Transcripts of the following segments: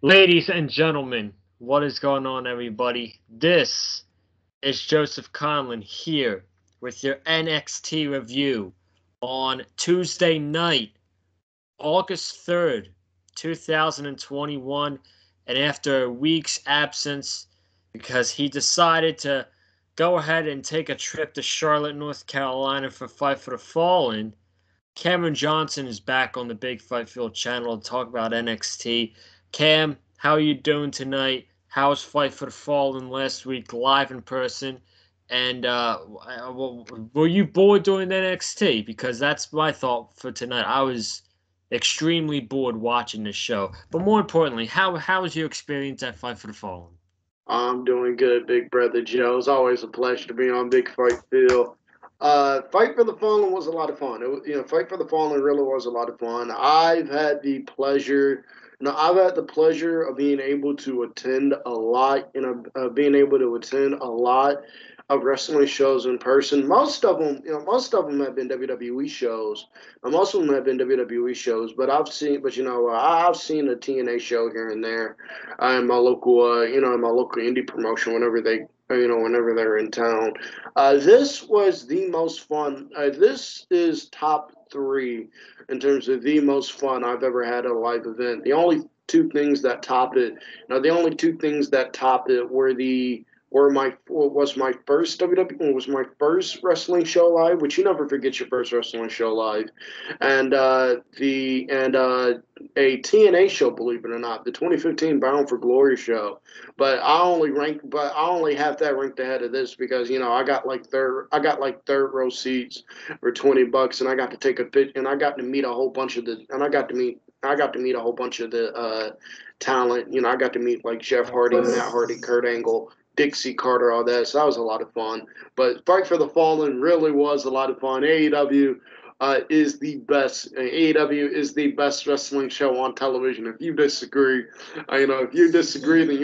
Ladies and gentlemen, what is going on, everybody? This is Joseph Conlon here with your NXT review on Tuesday night, August 3rd, 2021. And after a week's absence, because he decided to go ahead and take a trip to Charlotte, North Carolina for Fight for the Fallen, Cameron Johnson is back on the Big Fight Field channel to talk about NXT. Cam, how are you doing tonight? How was Fight for the Fallen last week live in person? And were you bored during NXT? Because that's my thought for tonight. I was extremely bored watching this show. But more importantly, how was your experience at Fight for the Fallen? I'm doing good, Big Brother Joe. It's always a pleasure to be on Big Fight Field. Fight for the Fallen was a lot of fun. Fight for the Fallen really was a lot of fun. I've had the pleasure of being able to attend a lot, being able to attend a lot of wrestling shows in person. Most of them have been WWE shows. Most of them have been WWE shows, but I've seen a TNA show here and there in my local indie promotion whenever they're in town. This was the most fun. This is top three in terms of the most fun I've ever had at a live event. The only two things that top it was my first wrestling show live, which you never forget your first wrestling show live, and the and a TNA show, believe it or not, the 2015 Bound for Glory show. But I only have that ranked ahead of this because I got like third row seats for $20, and I got to take a pit, and I got to meet a whole bunch of the, and I got to meet a whole bunch of the talent. I got to meet like Jeff Hardy, Matt Hardy, Kurt Angle, Dixie Carter, all that. So that was a lot of fun. But Fight for the Fallen really was a lot of fun. Is the best. AEW is the best wrestling show on television. If you disagree, if you disagree, then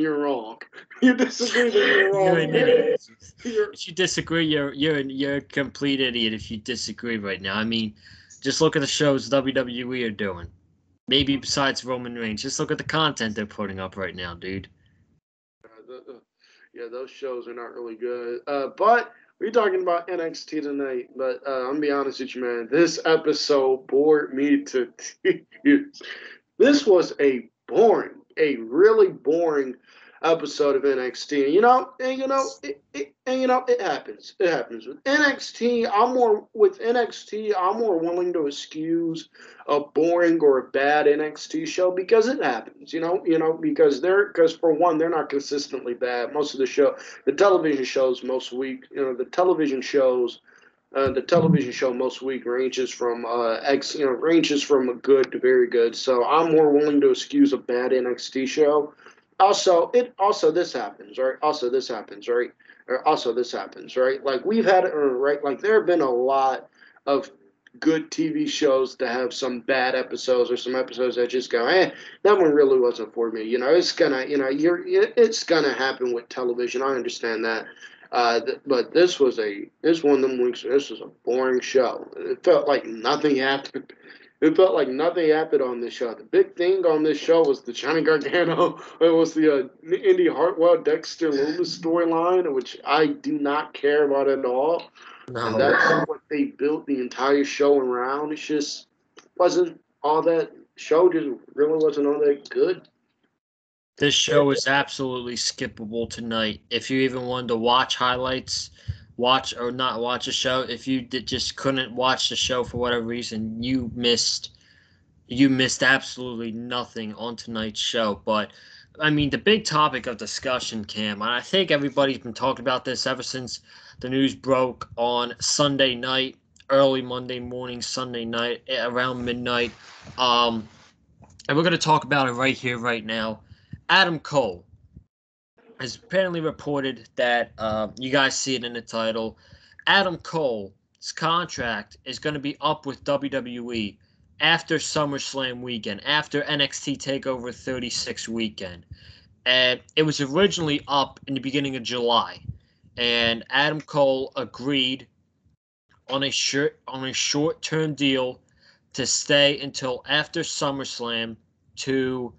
you're wrong. If you disagree, then you're You're wrong. an idiot. You're, If you disagree, you're a complete idiot if you disagree right now. I mean, just look at the shows WWE are doing. Maybe besides Roman Reigns, just look at the content they're putting up right now, dude. yeah, those shows are not really good. But we're talking about NXT tonight. But I'm gonna be honest with you, man. This episode bored me to tears. This was a really boring episode of NXT. It happens. It happens with NXT. I'm more willing to excuse a boring or a bad NXT show because it happens. Because for one, they're not consistently bad. Most of the television shows most week. The television show most week ranges from a good to very good. So I'm more willing to excuse a bad NXT show. Also this happens, right? Also this happens, right? Also this happens, right? Like we've had right, like there have been a lot of good TV shows to have some bad episodes or some episodes that just go, that one really wasn't for me. It's gonna happen with television. I understand that. But this one of them weeks. This was a boring show. It felt like nothing happened. It felt like nothing happened on this show. The big thing on this show was the Johnny Gargano. It was the Indy Hartwell Dexter Loomis storyline, which I do not care about at all. And No. that's what they built the entire show around. It just wasn't all that. Show just really wasn't all that good. This show is absolutely skippable tonight. If you even wanted to watch highlights, watch or not watch a show, if you just couldn't watch the show for whatever reason, you missed absolutely nothing on tonight's show. But I mean, the big topic of discussion, Cam, and I think everybody's been talking about this ever since the news broke on Sunday night, early Monday morning, Sunday night, around midnight. Um, and we're going to talk about it right here, right now. Adam Cole has apparently reported that you guys see it in the title. Adam Cole's contract is going to be up with WWE after SummerSlam weekend, after NXT Takeover 36 weekend. And it was originally up in the beginning of July. And Adam Cole agreed on a short-term deal to stay until after SummerSlam to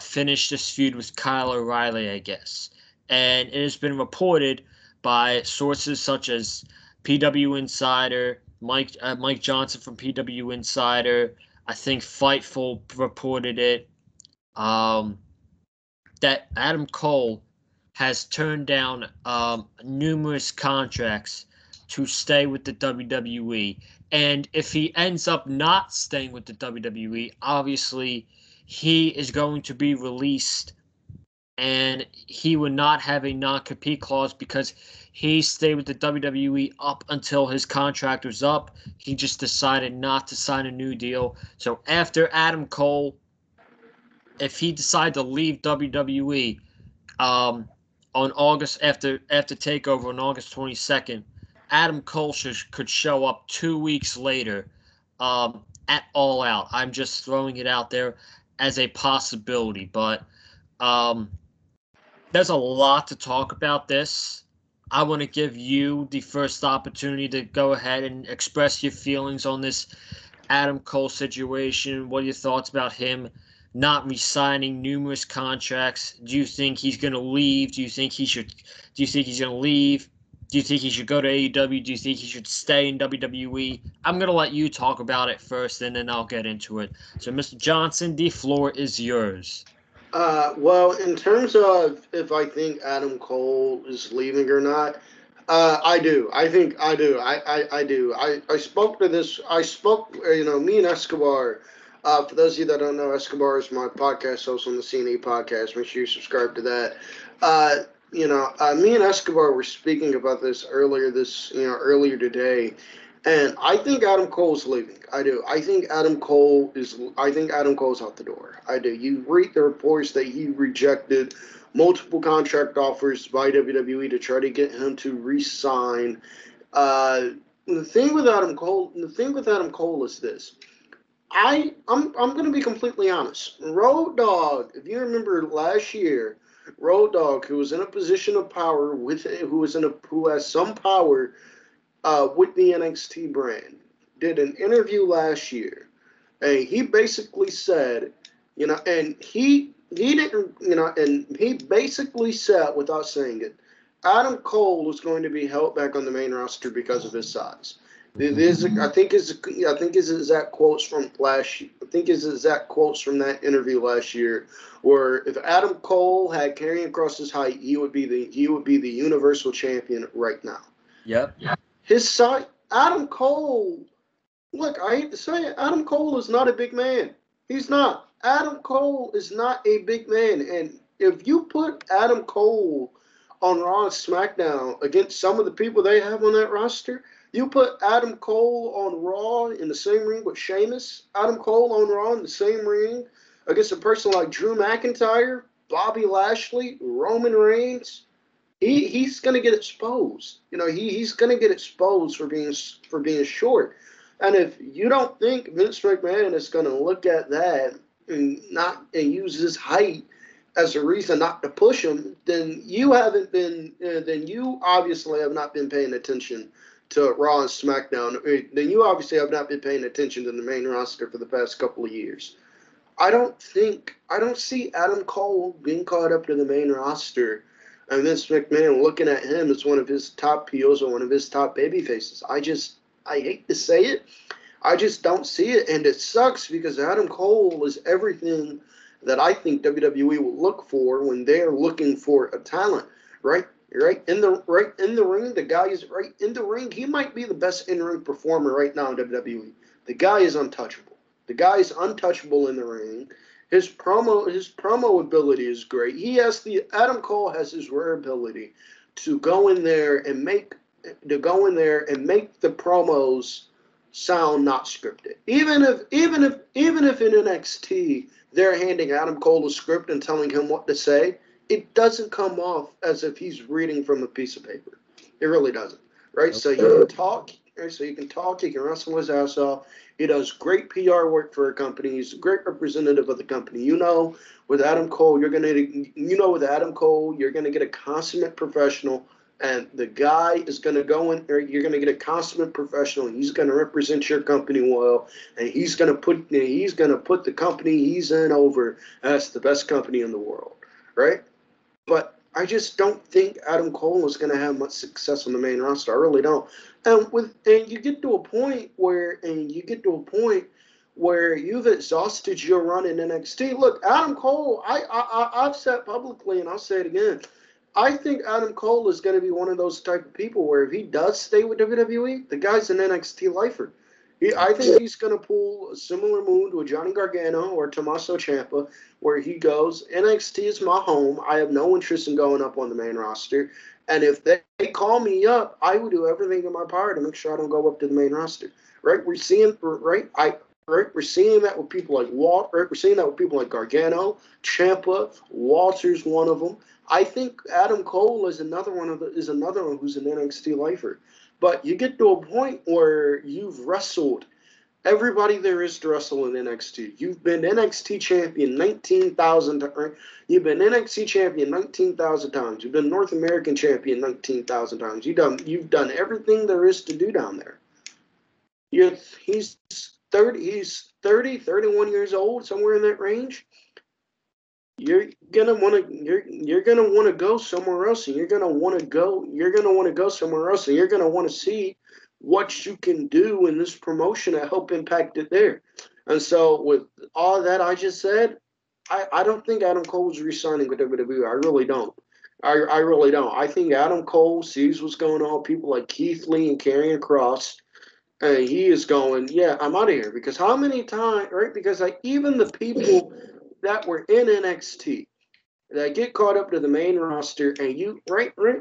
finish this feud with Kyle O'Reilly, I guess. And it has been reported by sources such as PW Insider, Mike Johnson from PW Insider. I think Fightful reported it. That Adam Cole has turned down numerous contracts to stay with the WWE. And if he ends up not staying with the WWE, obviously he is going to be released and he would not have a non-compete clause because he stayed with the WWE up until his contract was up. He just decided not to sign a new deal. So after Adam Cole, if he decided to leave WWE, on August after Takeover on August 22nd, Adam Cole could show up 2 weeks later at All Out. I'm just throwing it out there as a possibility, but there's a lot to talk about this. I want to give you the first opportunity to go ahead and express your feelings on this Adam Cole situation. What are your thoughts about him not re-signing numerous contracts? Do you think he's going to leave? Do you think he's going to leave? Do you think he should go to AEW? Do you think he should stay in WWE? I'm going to let you talk about it first, and then I'll get into it. So, Mr. Johnson, the floor is yours. Well, in terms of if I think Adam Cole is leaving or not, I do. I think I do. I do. I spoke to this. Me and Escobar. For those of you that don't know, Escobar is my podcast host on the CNE podcast. Make sure you subscribe to that. Me and Escobar were speaking about this earlier today, and I think Adam Cole's leaving. I do. I think Adam Cole's out the door. I do. You read the reports that he rejected multiple contract offers by WWE to try to get him to re-sign. The thing with Adam Cole is this. I'm going to be completely honest. Road Dogg, if you remember last year, Road Dogg, who was in a position of power who has some power with the NXT brand, did an interview last year, and he basically said, and he didn't, and he basically said without saying it, Adam Cole is going to be held back on the main roster because of his size. I think his exact quotes from that interview last year, where if Adam Cole had carrying across his height, he would be the Universal Champion right now. Yep. His size, Adam Cole. Look, I hate to say it, Adam Cole is not a big man. He's not. Adam Cole is not a big man, and if you put Adam Cole on Raw and SmackDown against some of the people they have on that roster. You put Adam Cole on Raw in the same ring with Sheamus, Adam Cole on Raw in the same ring against a person like Drew McIntyre, Bobby Lashley, Roman Reigns, he's going to get exposed. He's going to get exposed for being short. And if you don't think Vince McMahon is going to look at that and use his height as a reason not to push him, then you obviously have not been paying attention to Raw and SmackDown. Then you obviously have not been paying attention to the main roster for the past couple of years. I don't see Adam Cole being caught up to the main roster and Vince McMahon looking at him as one of his top POs or one of his top baby faces. I hate to say it. I just don't see it, and it sucks because Adam Cole is everything that I think WWE will look for when they're looking for a talent, right in the ring. The guy is right in the ring. He might be the best in-ring performer right now in WWE. The guy is untouchable. The guy is untouchable in the ring. His promo ability is great. Adam Cole has his rare ability to go in there and make the promos sound not scripted. Even if in NXT they're handing Adam Cole a script and telling him what to say, it doesn't come off as if he's reading from a piece of paper. It really doesn't, right? Okay. So you can talk. He can wrestle his ass off. He does great PR work for a company. He's a great representative of the company. With Adam Cole, you're gonna get a consummate professional And the guy is going to go in there. You're going to get a consummate professional. He's going to represent your company well, and he's going to put the company he's in over as the best company in the world, right? But I just don't think Adam Cole is going to have much success on the main roster. I really don't. And you get to a point where you've exhausted your run in NXT. Look, Adam Cole, I've said publicly, and I'll say it again. I think Adam Cole is going to be one of those type of people where if he does stay with WWE, the guy's an NXT lifer. I think he's going to pull a similar move to a Johnny Gargano or Tommaso Ciampa, where he goes, NXT is my home. I have no interest in going up on the main roster. And if they call me up, I will do everything in my power to make sure I don't go up to the main roster. Right? We're seeing that with people like Walt. Right? We're seeing that with people like Gargano, Ciampa, Walter's one of them. I think Adam Cole is another one who's an NXT lifer. But you get to a point where you've wrestled everybody there is to wrestle in NXT. You've been NXT champion 19,000 times. You've been NXT champion 19,000 times. You've been North American champion 19,000 times. You've done everything there is to do down there. He's 31 years old, somewhere in that range. You're gonna want to go somewhere else, and you're gonna want to go somewhere else, and you're gonna want to see what you can do in this promotion to help impact it there. And so, with all that I just said, I don't think Adam Cole's re-signing with WWE. I really don't. I really don't. I think Adam Cole sees what's going on. People like Keith Lee and Karrion Kross, and he is going, yeah, I'm out of here. Because how many times, right? Because even the people that were in NXT that get caught up to the main roster, and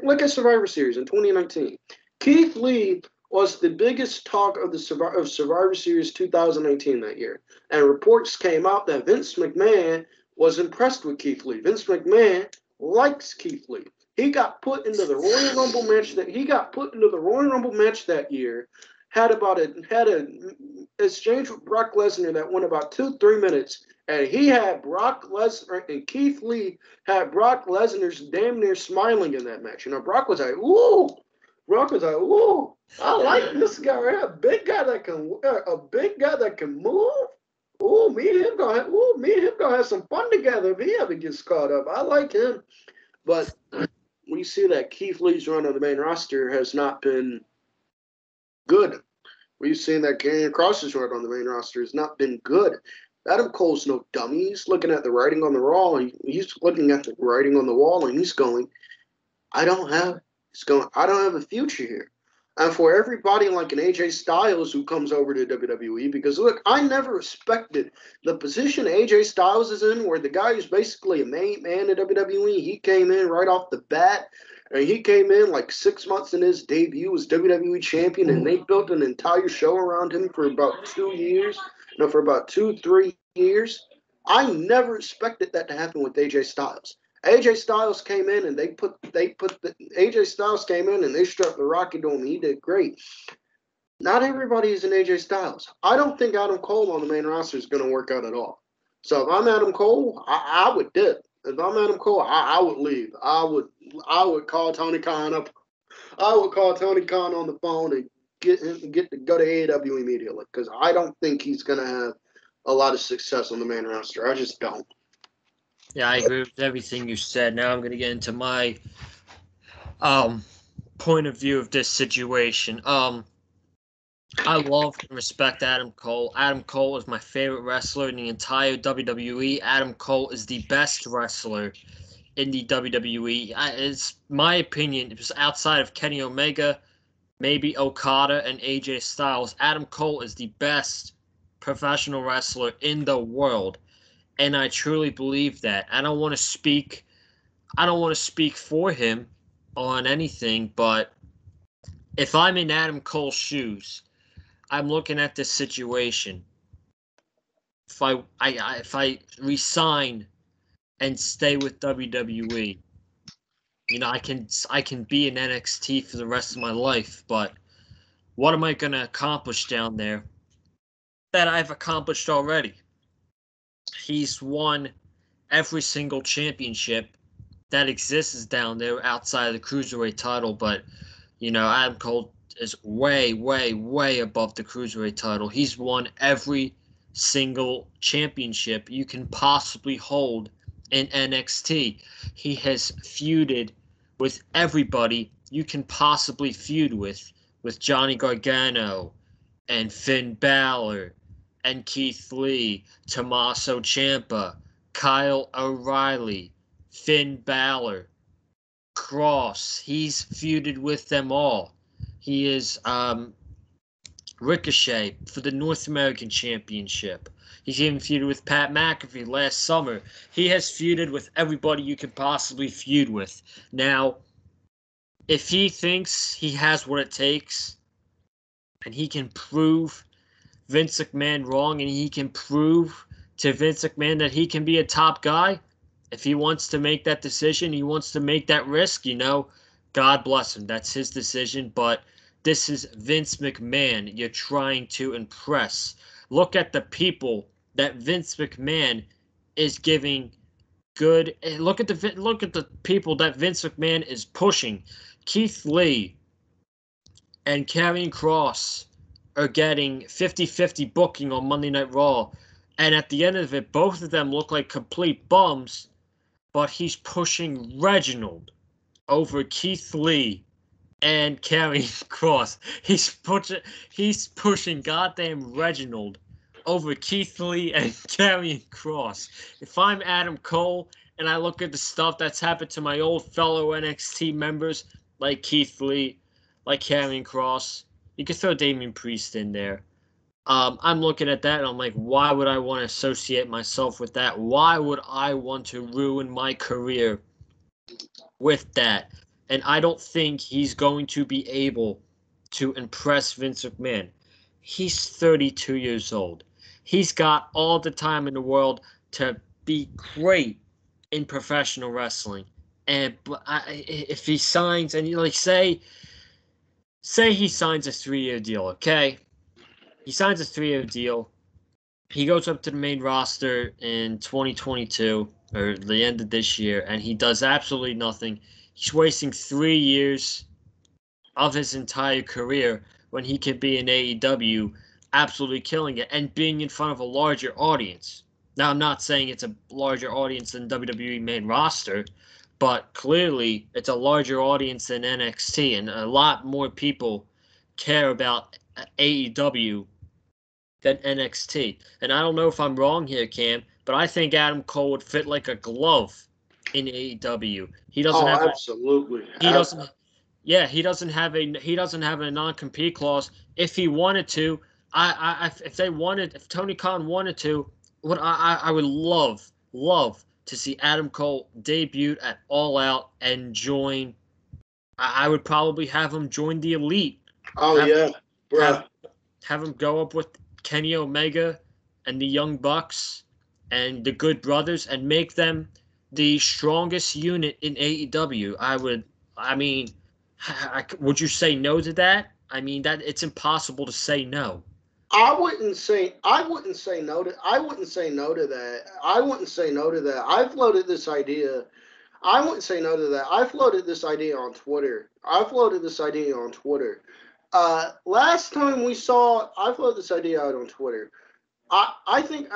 look at Survivor Series in 2019. Keith Lee was the biggest talk of Survivor Series 2019 that year, and reports came out that Vince McMahon was impressed with Keith Lee. Vince McMahon likes Keith Lee. He got put into the Royal Rumble match that year. Had an exchange with Brock Lesnar that went about 2-3 minutes. And he had Brock Lesnar, and Keith Lee had Brock Lesnar's damn near smiling in that match. Brock was like, ooh. I like this guy right here. A big guy that can move. Ooh, me and him gonna have some fun together if he ever gets caught up. I like him. But we see that Keith Lee's run on the main roster has not been good. We've seen that Karrion Kross's run on the main roster has not been good. Adam Cole's no dummy. He's looking at the writing on the wall. He's looking at the writing on the wall, and he's going, I don't have a future here. And for everybody like an AJ Styles who comes over to WWE, because look, I never respected the position AJ Styles is in, where the guy who's basically a main man at WWE, he came in right off the bat. And he came in like 6 months in his debut as WWE champion, and they built an entire show around him for about 2 years. For about 2-3 years. I never expected that to happen with AJ Styles. AJ Styles came in and they strapped the rocket to him. He did great. Not everybody is an AJ Styles. I don't think Adam Cole on the main roster is going to work out at all. So if I'm Adam Cole, I would dip. If I'm Adam Cole, I would leave. I would call Tony Khan up. I would call Tony Khan on the phone and get to go to AEW immediately, because I don't think he's going to have a lot of success on the main roster. I just don't. Yeah, I agree with everything you said. Now I'm going to get into my point of view of this situation. I love and respect Adam Cole. Adam Cole is my favorite wrestler in the entire WWE. Adam Cole is the best wrestler in the WWE. It's my opinion. It was outside of Kenny Omega, maybe Okada and AJ Styles. Adam Cole is the best professional wrestler in the world, and I truly believe that. I don't want to speak for him on anything, but if I'm in Adam Cole's shoes, I'm looking at this situation. If I resign and stay with WWE, I can be in NXT for the rest of my life, but what am I going to accomplish down there that I've accomplished already? He's won every single championship that exists down there outside of the Cruiserweight title, but, Adam Cole is way, way, way above the Cruiserweight title. He's won every single championship you can possibly hold in NXT. He has feuded with everybody you can possibly feud with Johnny Gargano and Finn Balor and Keith Lee, Tommaso Ciampa, Kyle O'Reilly, Finn Balor, Cross. He's feuded with them all. He is Ricochet for the North American Championship. He's even feuded with Pat McAfee last summer. He has feuded with everybody you could possibly feud with. Now, if he thinks he has what it takes and he can prove Vince McMahon wrong and he can prove to Vince McMahon that he can be a top guy, if he wants to make that decision, he wants to make that risk, God bless him. That's his decision, but this is Vince McMahon you're trying to impress. Look at the people that Vince McMahon is giving good. Look at the people that Vince McMahon is pushing. Keith Lee and Karrion Kross are getting 50-50 booking on Monday Night Raw. And at the end of it, both of them look like complete bums, but he's pushing Reginald over Keith Lee and Karrion Kross. He's pushing goddamn Reginald over Keith Lee and Karrion Kross. If I'm Adam Cole and I look at the stuff that's happened to my old fellow NXT members like Keith Lee, like Karrion Kross, you could throw Damian Priest in there. I'm looking at that and I'm like, why would I want to associate myself with that? Why would I want to ruin my career with that? And I don't think he's going to be able to impress Vince McMahon. He's 32 years old. He's got all the time in the world to be great in professional wrestling. And if he signs, and say he signs a 3-year deal, okay? He signs a 3-year deal. He goes up to the main roster in 2022 or the end of this year, and he does absolutely nothing. He's wasting 3 years of his entire career when he could be in AEW absolutely killing it and being in front of a larger audience. Now, I'm not saying it's a larger audience than WWE main roster, but clearly it's a larger audience than NXT, and a lot more people care about AEW than NXT. And I don't know if I'm wrong here, Cam, but I think Adam Cole would fit like a glove in AEW. He doesn't have absolutely. He doesn't. Yeah, he doesn't have a non-compete clause. If he wanted to, if Tony Khan wanted to, I would love to see Adam Cole debut at All Out and join. I would probably have him join the Elite. Have him go up with Kenny Omega and the Young Bucks and the Good Brothers and make them the strongest unit in AEW. Would you say no to that? I mean, that it's impossible to say no. I wouldn't say no to that. I floated this idea. I wouldn't say no to that. I floated this idea on Twitter. Last time we saw, I floated this idea out on Twitter. I think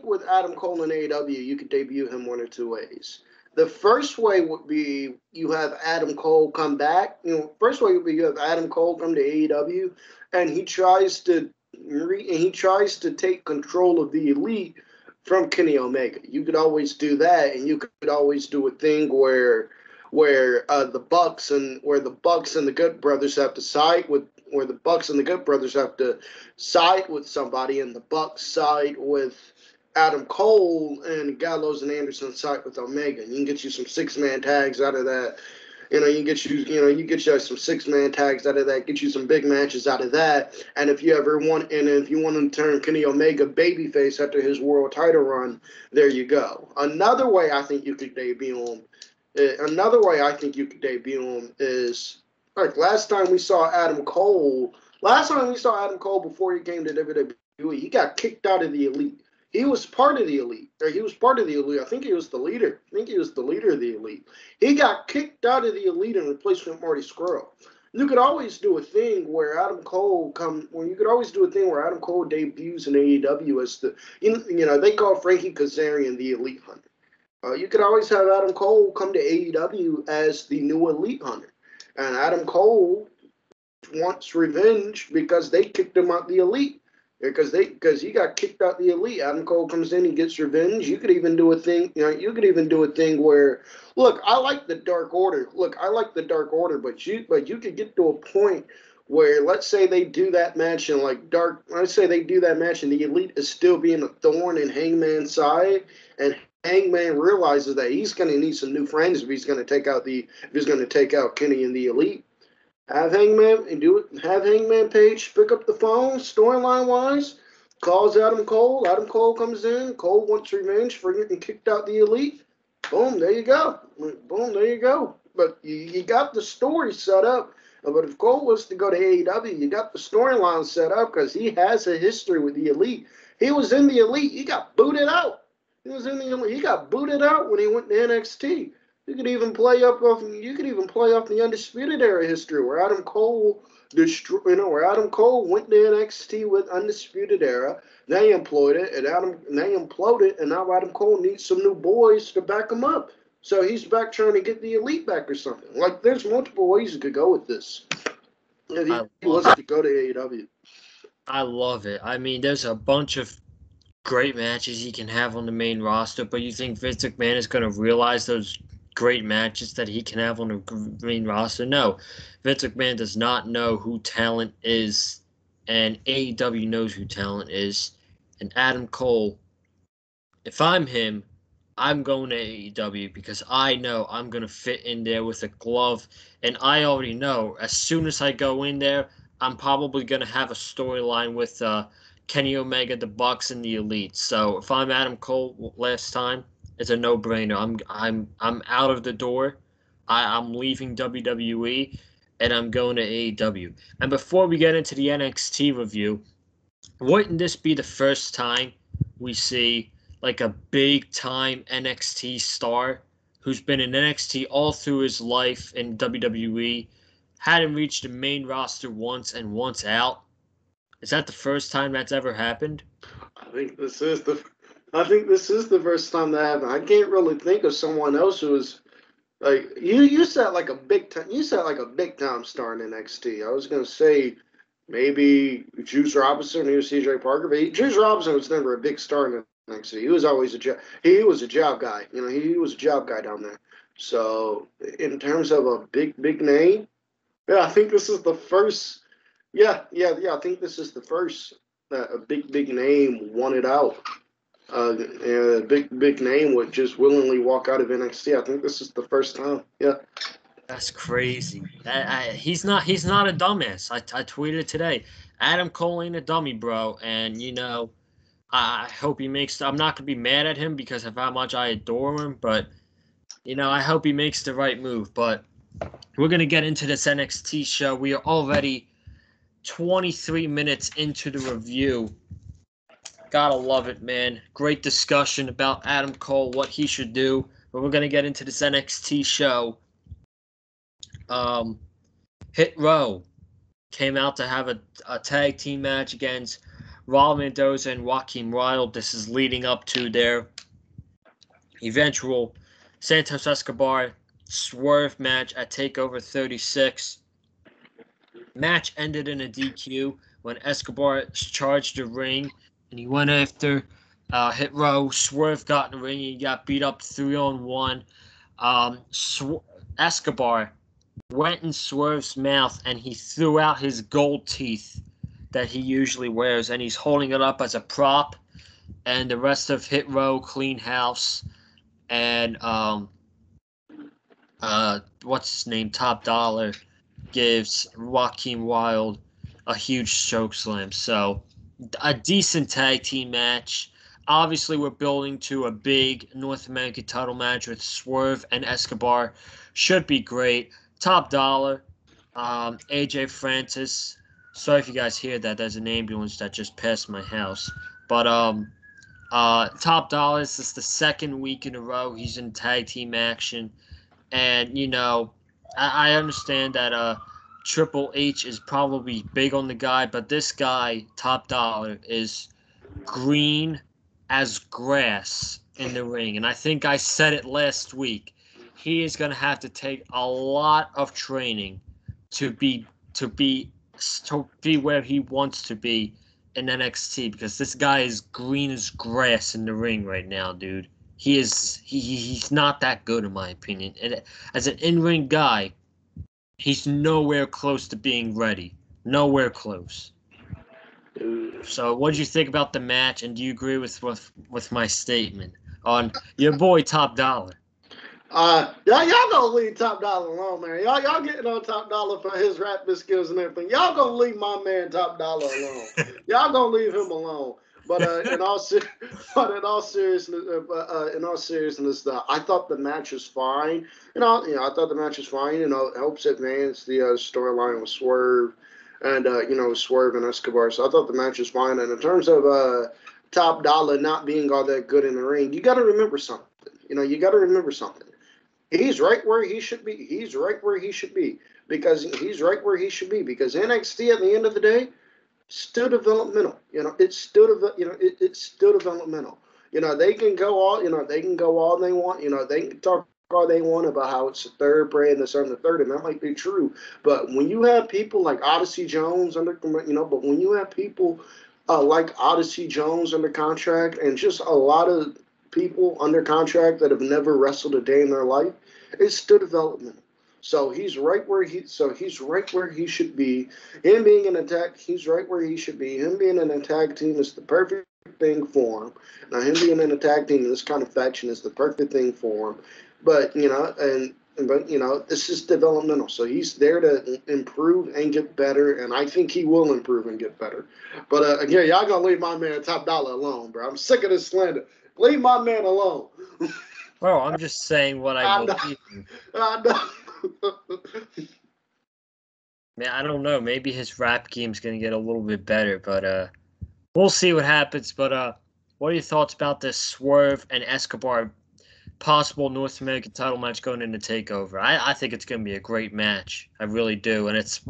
with Adam Cole in AEW, you could debut him one or two ways. The first way would be you have Adam Cole come back. First way would be you have Adam Cole come to AEW, and he tries to take control of the Elite from Kenny Omega. You could always do that, and you could always do a thing where the Bucks and the Good Brothers have to side with somebody, and the Bucks side with Adam Cole, and Gallows and Anderson side with Omega. You can get you some 6-man tags out of that. You get you some 6-man tags out of that. Get you some big matches out of that. And if you want to turn Kenny Omega babyface after his world title run, there you go. Another way I think you could debut him is like last time we saw Adam Cole before he came to WWE, he got kicked out of the Elite. He was part of the Elite. Or he was part of the Elite. I think he was the leader. I think he was the leader of the Elite. He got kicked out of the Elite and replaced with Marty Scurll. You could always do a thing where Adam Cole debuts in AEW as they call Frankie Kazarian the Elite Hunter. You could always have Adam Cole come to AEW as the new Elite Hunter, and Adam Cole wants revenge because they kicked him out the Elite. Because he got kicked out the Elite. Adam Cole comes in, he gets revenge. You could even do a thing, where, look, I like the Dark Order. But you could get to a point where, let's say they do that match and the Elite is still being a thorn in Hangman's side, and Hangman realizes that he's going to need some new friends if he's going to take out Kenny and the Elite. Have Hangman Page pick up the phone, storyline wise, calls Adam Cole. Adam Cole comes in. Cole wants revenge for getting kicked out the Elite. Boom, there you go. But you got the story set up. But if Cole was to go to AEW, you got the storyline set up because he has a history with the Elite. He was in the Elite. He got booted out. He got booted out when he went to NXT. You could even play off the Undisputed Era history where Adam Cole went to NXT with Undisputed Era. They imploded it, and now Adam Cole needs some new boys to back him up. So he's back trying to get the Elite back or something. Like, there's multiple ways you could go with this. If he wants to go to AEW. I love it. I mean, there's a bunch of great matches he can have on the main roster, but you think Vince McMahon is going to realize those great matches that he can have on the main roster? No. Vince McMahon does not know who talent is, and AEW knows who talent is. And Adam Cole, if I'm him, I'm going to AEW because I know I'm going to fit in there with a glove, and I already know as soon as I go in there, I'm probably going to have a storyline with Kenny Omega, the Bucks, and the Elite. So if I'm Adam Cole last time, it's a no-brainer. I'm out of the door. I'm leaving WWE, and I'm going to AEW. And before we get into the NXT review, wouldn't this be the first time we see like a big-time NXT star who's been in NXT all through his life in WWE, hadn't reached the main roster once and once out? Is that the first time that's ever happened? I think this is the first time that happened. I can't really think of someone else who was like you said like a big time star in NXT. I was gonna say maybe Juice Robinson, he was CJ Parker, but Juice Robinson was never a big star in NXT. He was always a job guy. He was a job guy down there. So in terms of a big name, yeah, I think this is the first. Yeah. I think this is the first that a big name won it out. And a big name would just willingly walk out of NXT. I think this is the first time. Yeah. That's crazy. He's not a dumbass. I tweeted today. Adam Cole ain't a dummy, bro. And I hope he makes. I'm not gonna be mad at him because of how much I adore him, but I hope he makes the right move. But we're gonna get into this NXT show. We are already 23 minutes into the review. Gotta love it, man. Great discussion about Adam Cole, what he should do. But we're gonna get into this NXT show. Hit Row came out to have a tag team match against Raul Mendoza and Joaquin Wilde. This is leading up to their eventual Santos Escobar Swerve match at TakeOver 36. Match ended in a DQ when Escobar charged the ring and he went after Hit Row. Swerve got in the ring and he got beat up 3-on-1. Escobar went in Swerve's mouth and he threw out his gold teeth that he usually wears, and he's holding it up as a prop. And the rest of Hit Row, Clean House, and what's his name, Top Dollar, gives Joaquin Wilde a huge choke slam. So a decent tag team match. Obviously, we're building to a big North American title match with Swerve and Escobar. Should be great. Top Dollar, AJ Francis. Sorry if you guys hear that. There's an ambulance that just passed my house. But Top Dollar, this is the second week in a row he's in tag team action. And, I understand that Triple H is probably big on the guy, but this guy, Top Dollar, is green as grass in the ring. And I think I said it last week. He is going to have to take a lot of training to be to be to be where he wants to be in NXT, because this guy is green as grass in the ring right now, dude. He's not that good in my opinion. And as an in-ring guy, he's nowhere close to being ready. Nowhere close. So, what did you think about the match, and do you agree with my statement on your boy Top Dollar? Y'all gonna leave Top Dollar alone, man. Y'all getting on Top Dollar for his rapping skills and everything. Y'all gonna leave my man Top Dollar alone. Y'all gonna leave him alone. But in all seriousness, I thought the match was fine. I thought the match was fine. It helps advance the storyline with Swerve and Swerve and Escobar. So I thought the match was fine. And in terms of Top Dollar not being all that good in the ring, you got to remember something. You got to remember something. He's right where he should be. He's right where he should be because NXT at the end of the day, still developmental. It's still developmental. They can go all they want. They can talk all they want about how it's the third brand, this and the third, and that might be true. But when you have people like Odyssey Jones like Odyssey Jones under contract, and just a lot of people under contract that have never wrestled a day in their life, it's still developmental. So he's right where he should be. Him being in a tag, he's right where he should be. Him being in a tag team is the perfect thing for him. Now him being in a tag team in this kind of faction is the perfect thing for him. But this is developmental. So he's there to improve and get better, and I think he will improve and get better. But again, y'all gonna leave my man Top Dollar alone, bro. I'm sick of this slander. Leave my man alone. Well, I'm just saying what I believe. I know. Man, I don't know. Maybe his rap game's gonna get a little bit better, but we'll see what happens. But what are your thoughts about this Swerve and Escobar possible North American title match going into Takeover? I think it's gonna be a great match. I really do, and it's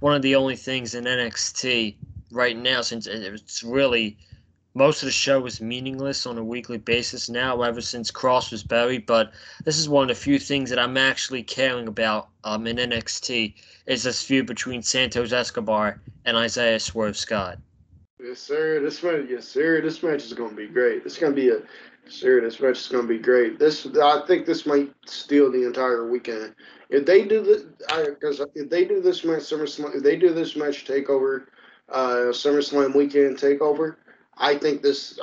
one of the only things in NXT right now, since it's really most of the show is meaningless on a weekly basis now, ever since Cross was buried. But this is one of the few things that I'm actually caring about in NXT, is this feud between Santos Escobar and Isaiah Swerve Scott. Yes, sir. This match is going to be great. This match is going to be great. I think this might steal the entire weekend. If they do this match, SummerSlam, if they do this match Takeover, SummerSlam weekend Takeover, I think this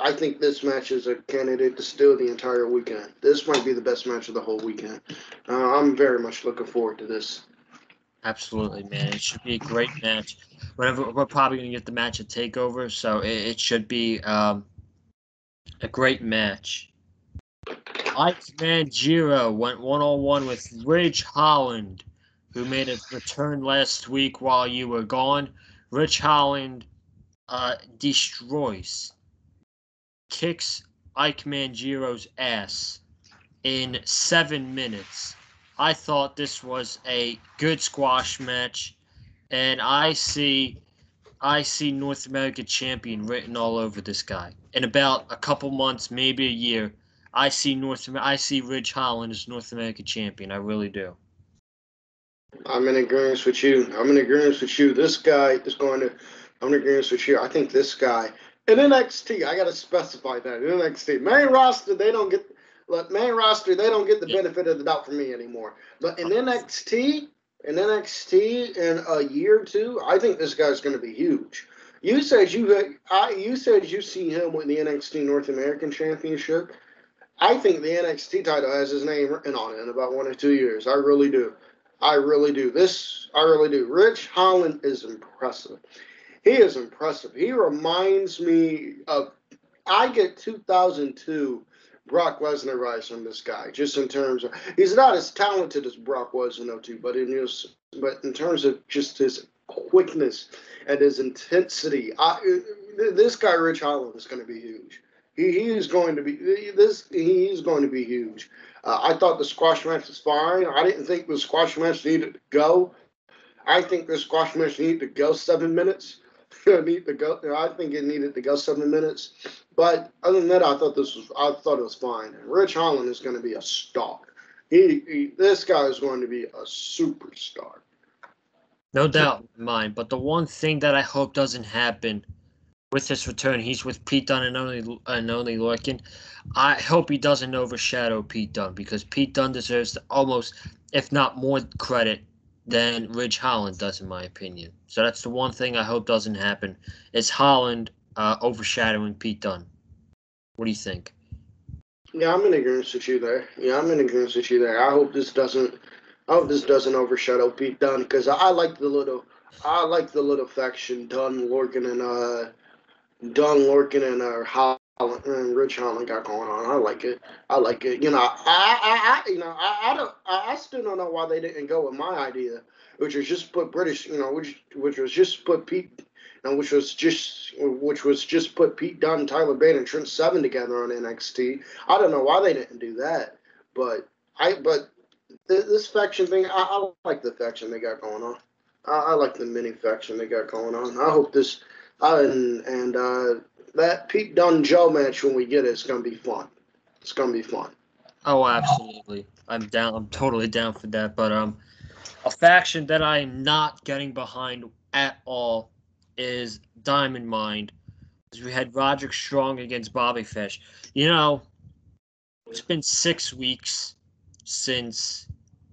match is a candidate to steal the entire weekend. This might be the best match of the whole weekend. I'm very much looking forward to this. Absolutely, man. It should be a great match. We're probably going to get the match at Takeover, so it should be a great match. Ike Giro went one-on-one with Ridge Holland, who made a return last week while you were gone. Ridge Holland kicks Ike Mangiro's ass in 7 minutes. I thought this was a good squash match, and I see North American champion written all over this guy. In about a couple months, maybe a year, I see Ridge Holland as North American champion. I really do. I'm in agreement with you. This guy is going to. I'm in agreement with you. I think this guy in NXT. I got to specify that in NXT main roster they don't get. The benefit of the doubt from me anymore. But in NXT in a year or two, I think this guy's going to be huge. You said you see him with the NXT North American Championship. I think the NXT title has his name written on it in about 1 or 2 years. I really do. I really do. Ridge Holland is impressive. He is impressive. He reminds me of, I get 2002 Brock Lesnar vibes from this guy, just in terms of, he's not as talented as Brock was in 02, but in terms of just his quickness and his intensity, this guy Ridge Holland is going to be huge. He is going to be this. He is going to be huge. I thought the squash match was fine. I didn't think the squash match needed to go. I think the squash match needed to go 7 minutes. Need to go. I think it needed to go 7 minutes. But other than that, I thought it was fine. And Rich Holland is going to be a star. This guy is going to be a superstar. No doubt in mind. But the one thing that I hope doesn't happen with his return, he's with Pete Dunne and only Lorcan. I hope he doesn't overshadow Pete Dunne, because Pete Dunne deserves almost, if not more, credit than Ridge Holland does, in my opinion. So that's the one thing I hope doesn't happen, is Holland overshadowing Pete Dunne. What do you think? Yeah, I'm in agreement with you there. I hope this doesn't overshadow Pete Dunne, because I like the little faction Lorcan and Holland and Rich Holland got going on. I like it. I still don't know why they didn't go with my idea, which was just put British, which was just put Pete, which was just put Pete Dunne, Tyler Bate, and Trent Seven together on NXT. I don't know why they didn't do that, but this faction thing, I like the faction they got going on. I like the mini faction they got going on. I hope this that Pete Dunne Joe match, when we get it, it's gonna be fun. It's gonna be fun. Oh, absolutely. I'm down. I'm totally down for that. But a faction that I am not getting behind at all is Diamond Mine. Because we had Roderick Strong against Bobby Fish. It's been 6 weeks since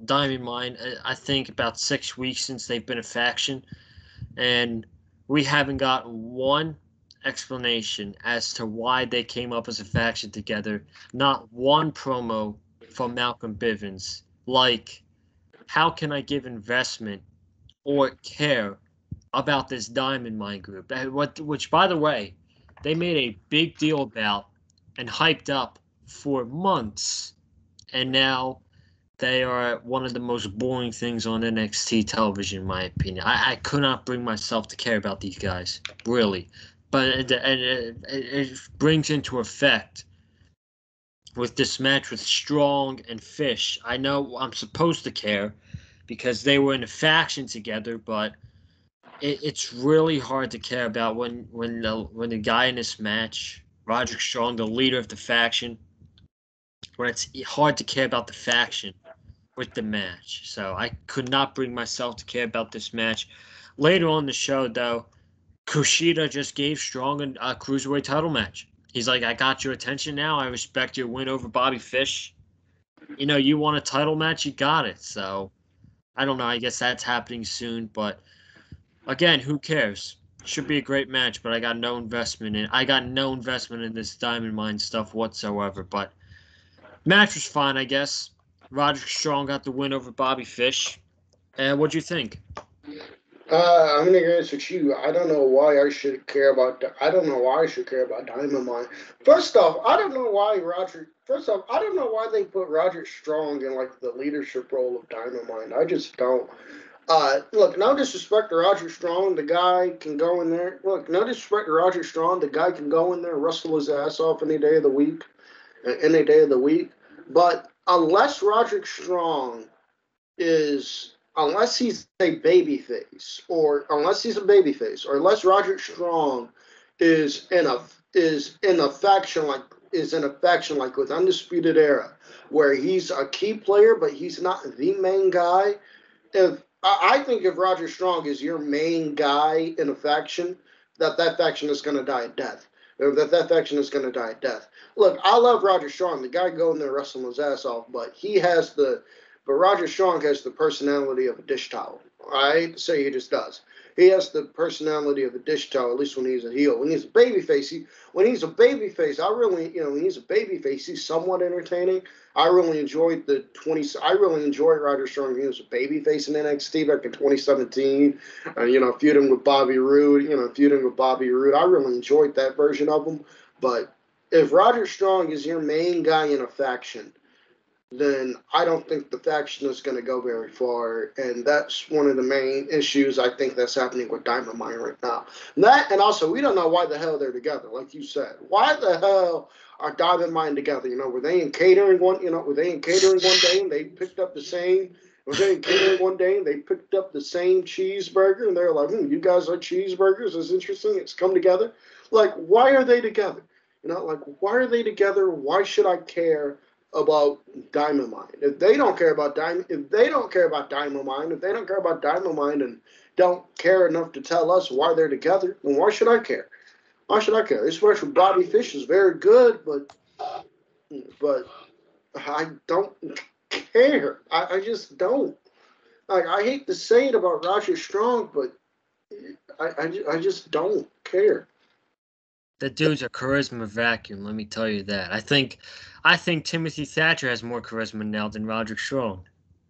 Diamond Mine. I think about 6 weeks since they've been a faction, and we haven't got one explanation as to why they came up as a faction together. Not one promo from Malcolm Bivens. Like, how can I give investment or care about this Diamond Mine group? Which, by the way, they made a big deal about and hyped up for months, and now they are one of the most boring things on NXT television, in my opinion. I could not bring myself to care about these guys, really. But it brings into effect with this match with Strong and Fish. I know I'm supposed to care because they were in a faction together, but it's really hard to care about when the guy in this match, Roderick Strong, the leader of the faction, when it's hard to care about the faction with the match. So I could not bring myself to care about this match. Later on in the show, though, Kushida just gave Strong a cruiserweight title match. He's like, I got your attention now. I respect your win over Bobby Fish. You want a title match, you got it. So I don't know. I guess that's happening soon. But again, who cares? Should be a great match, but I got no investment in this Diamond Mine stuff whatsoever. But match was fine, I guess. Roderick Strong got the win over Bobby Fish. And what'd you think? I'm gonna agree with you. I don't know why I should care about. I don't know why I should care about Diamond Mine. First off, I don't know why they put Roger Strong in like the leadership role of Diamond Mine. I just don't. Look, no disrespect to Roger Strong, the guy can go in there. Look, no disrespect to Roger Strong, the guy can go in there and wrestle his ass off any day of the week. But unless Roderick Strong unless he's a babyface, or unless Roderick Strong is in a faction like with Undisputed Era, where he's a key player but he's not the main guy. I think if Roger Strong is your main guy in a faction, that faction is going to die a death. That faction is going to die a death. Look, I love Roger Strong. The guy going there wrestling his ass off, but Roger Strong has the personality of a dish towel. I hate to say he just does. He has the personality of a dish towel, at least when he's a heel. When he's a babyface, he's somewhat entertaining. I really enjoyed Roger Strong when he was a babyface in NXT back in 2017. Feuding with Bobby Roode. I really enjoyed that version of him. But if Roger Strong is your main guy in a faction, then I don't think the faction is going to go very far. And that's one of the main issues I think that's happening with Diamond Mine right now. That, and also, we don't know why the hell they're together, like you said. Why the hell are Diamond Mine together? Were they in catering were they in catering one day and they picked up the same? Were they in catering one day and they picked up the same cheeseburger and they're like, you guys like cheeseburgers? It's interesting. It's come together. Like, why are they together? Why are they together? Why should I care about Diamond Mine? If they don't care about Diamond Mine, if they don't care about Diamond Mine and don't care enough to tell us why they're together, then why should I care? Why should I care? This special Bobby Fish is very good, but I don't care. I just don't. Like, I hate to say it about Roger Strong, but I just don't care. The dude's a charisma vacuum, let me tell you that. I think Timothy Thatcher has more charisma now than Roderick Strong.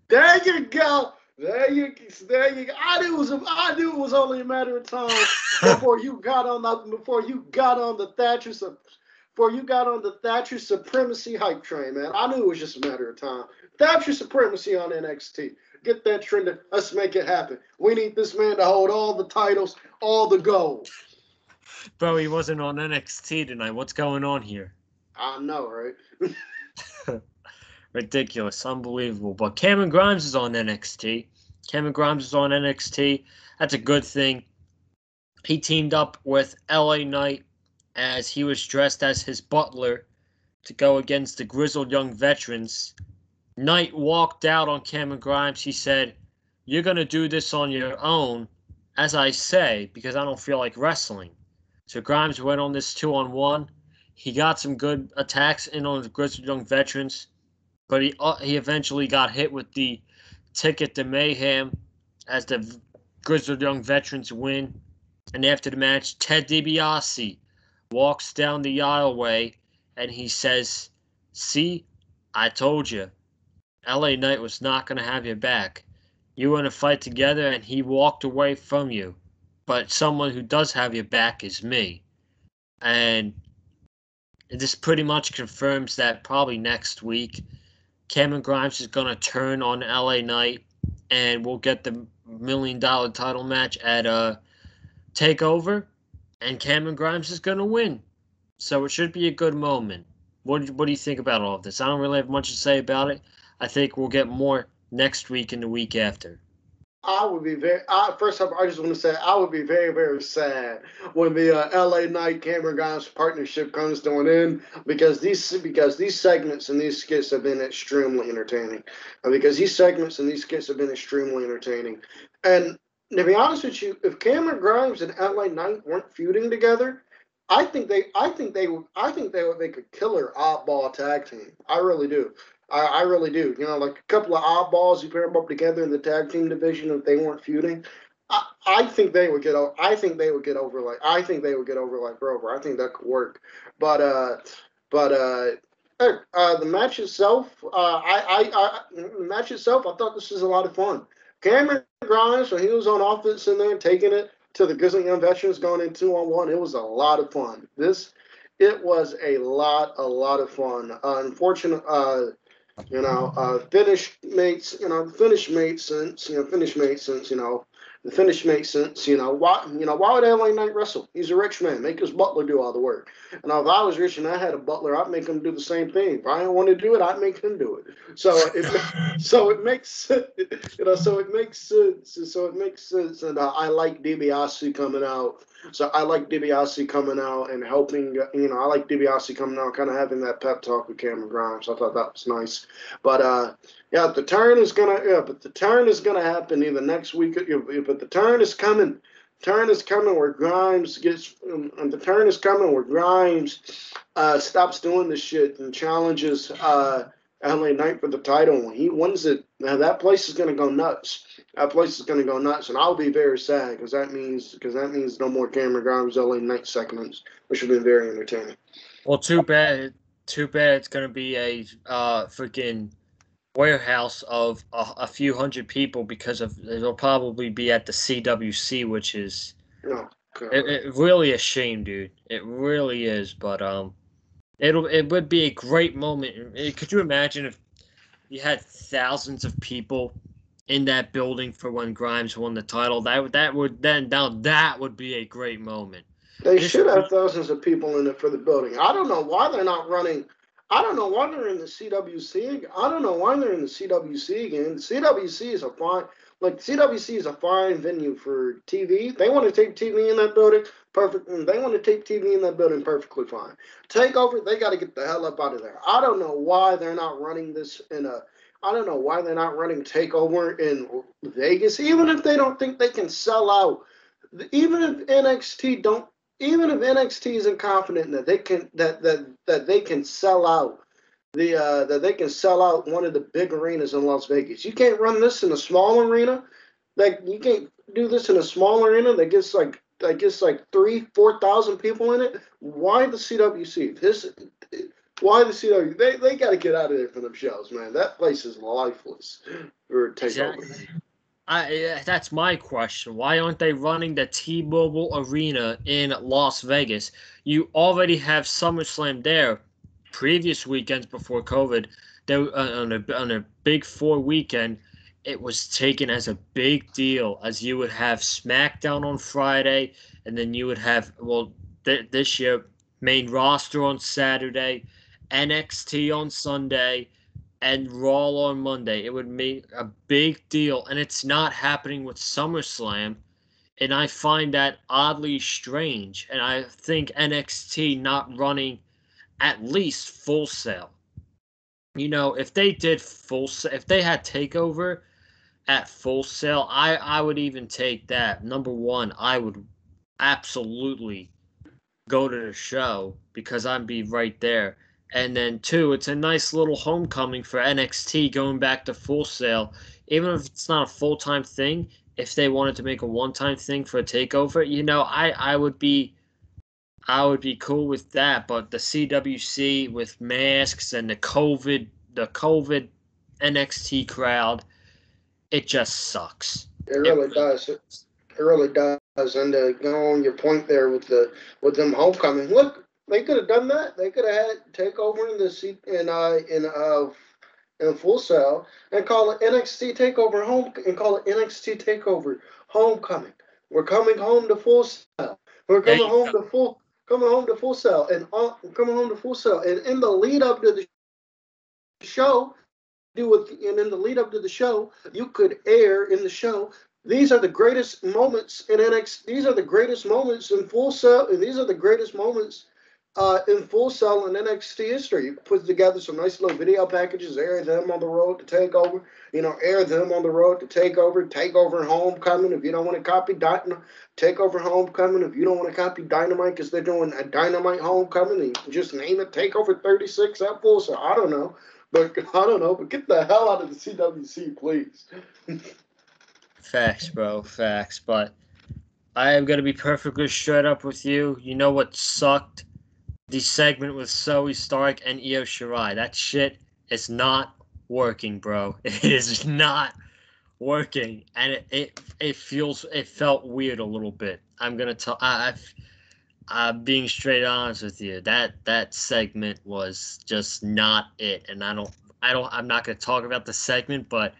There you go. There you go. I knew it was only a matter of time before you got on the Thatcher supremacy hype train, man. I knew it was just a matter of time. Thatcher supremacy on NXT. Get that trending. Let's make it happen. We need this man to hold all the titles, all the gold. Bro, he wasn't on NXT tonight. What's going on here? I know, right? Ridiculous. Unbelievable. But Cameron Grimes is on NXT. That's a good thing. He teamed up with LA Knight as he was dressed as his butler to go against the grizzled young veterans. Knight walked out on Cameron Grimes. He said, "You're going to do this on your own, as I say, because I don't feel like wrestling." So Grimes went on this 2-on-1. He got some good attacks in on the grizzled young veterans, but he eventually got hit with the ticket to mayhem as the grizzled young veterans win. And after the match, Ted DiBiase walks down the aisleway and he says, "See, I told you. LA Knight was not going to have your back. You were in a fight together and he walked away from you. But someone who does have your back is me." And this pretty much confirms that probably next week, Cameron Grimes is going to turn on LA Knight and we'll get the $1 million title match at Takeover. And Cameron Grimes is going to win. So it should be a good moment. What do you think about all of this? I don't really have much to say about it. I think we'll get more next week and the week after. I would be first off, I just want to say I would be very, very sad when the LA Knight Cameron Grimes partnership comes to an end because these segments and these skits have been extremely entertaining. And to be honest with you, if Cameron Grimes and LA Knight weren't feuding together, I think they would make a killer oddball tag team. I really do. I really do. Like a couple of oddballs, you pair them up together in the tag team division if they weren't feuding. I think they would get over. I think they would get over like Rover. I think that could work. But the match itself, I thought this was a lot of fun. Cameron Grimes, when he was on offense in there, taking it to the Grizzly Young Veterans, going in 2-on-1, it was a lot of fun. It was a lot of fun. Unfortunate. Finish made sense. The finish made sense. Why would LA Knight wrestle? He's a rich man. Make his butler do all the work. And if I was rich and I had a butler, I'd make him do the same thing. If I didn't want to do it, I'd make him do it. So it makes sense. And I like DiBiase coming out. So I like DiBiase coming out and helping. I like DiBiase coming out, kind of having that pep talk with Cameron Grimes. I thought that was nice. But the turn is gonna happen either next week. But the turn is coming. Where Grimes gets. And the turn is coming where Grimes stops doing this shit and challenges LA Knight for the title. When he wins it, that place is gonna go nuts. And I'll be very sad because that means no more Cameron Grimes LA Knight segments, which have been very entertaining. Well, too bad. It's going to be a freaking warehouse of a few hundred people because it'll probably be at the CWC, which is it really a shame, dude. It really is. But it would be a great moment. Could you imagine if you had thousands of people in that building for when Grimes won the title. That would be a great moment. They This should have thousands of people in it for the building. I don't know why they're not running. I don't know why they're in the CWC. I don't know why they're in the CWC again. The CWC is a fine, CWC is a fine venue for TV. They want to take TV in that building, perfect. They want to take TV in that building, perfectly fine. Takeover, they got to get the hell up out of there. I don't know why they're not running this in a. I don't know why they're not running Takeover in Vegas, even if they don't think they can sell out. Even if NXT don't even if NXT isn't confident that they can that they can sell out that they can sell out one of the big arenas in Las Vegas. You can't run this in a small arena. Like you can't do this in a small arena that gets like 3,000-4,000 people in it. Why the CWC? Why the CW? They got to get out of there for them shows, man. That place is lifeless for takeover. exactly. That's my question. Why aren't they running the T-Mobile Arena in Las Vegas? You already have SummerSlam there. Previous weekends before COVID, there on a Big Four weekend, it was taken as a big deal. As you would have SmackDown on Friday, and then you would have this year main roster on Saturday, NXT on Sunday, and Raw on Monday. It would make a big deal, and it's not happening with SummerSlam, and I find that oddly strange. And I think NXT not running at least Full Sail. If they did if they had Takeover at Full Sail, I would even take that. Number one, I would absolutely go to the show because I'd be right there. And then two, it's a nice little homecoming for NXT going back to Full Sail. Even if it's not a full-time thing, if they wanted to make a one-time thing for a takeover, I would be cool with that. But the CWC with masks and the COVID NXT crowd, it just sucks. It really does. It really does. And to go on your point there with them homecoming, look, they could have done that. They could have had Takeover in the seat in Full Sail and call it NXT Takeover Home and call it NXT Takeover Homecoming. We're coming home to Full Sail. We're There coming you home go. to Full Sail coming home to Full Sail. And in the lead up to the show, and in the lead up to the show, you could air in the show. These are the greatest moments in NXT. These are the greatest moments in Full Sail, and these are the greatest moments in Full Sail in NXT history. You put together some nice little video packages, air them on the road to Takeover. Air them on the road to Takeover Homecoming. If you don't want to copy Takeover Homecoming, if you don't want to copy Dynamite because they're doing a Dynamite Homecoming, and just name it Takeover 36 at Full Sail. I don't know. But get the hell out of the CWC, please. Facts, bro. Facts. But I am gonna be perfectly straight up with you. You know what sucked? The segment with Zoe Stark and Io Shirai. That shit is not working, bro. It is not working, and it felt weird a little bit. I'm gonna tell. I'm being straight honest with you. That segment was just not it, and I'm not gonna talk about the segment, but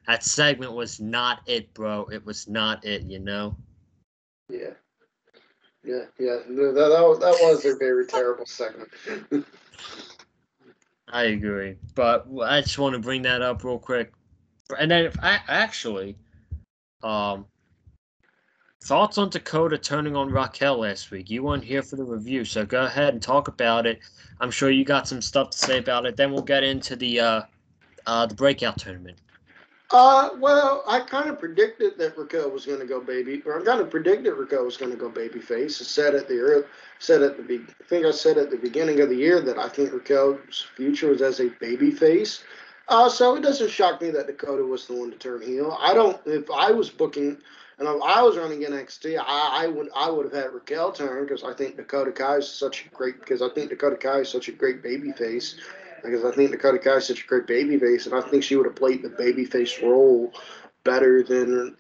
that segment was not it, bro. It was not it. Yeah. That was a very terrible segment. I agree, but I just want to bring that up real quick, and then um, thoughts on Dakota turning on Raquel last week. You weren't here for the review, so go ahead and talk about it. I'm sure you got some stuff to say about it. Then we'll get into the breakout tournament. Well, I kind of predicted that Raquel was going to go baby, or I kind of predicted Raquel was going to go babyface. I think I said at the beginning of the year that I think Raquel's future was as a babyface. So it doesn't shock me that Dakota was the one to turn heel. I don't. If I was booking and if I was running NXT, I would have had Raquel turn because I think Dakota Kai is such a great babyface. Because I think Dakota Kai is such a great babyface, and I think she would have played the babyface role better than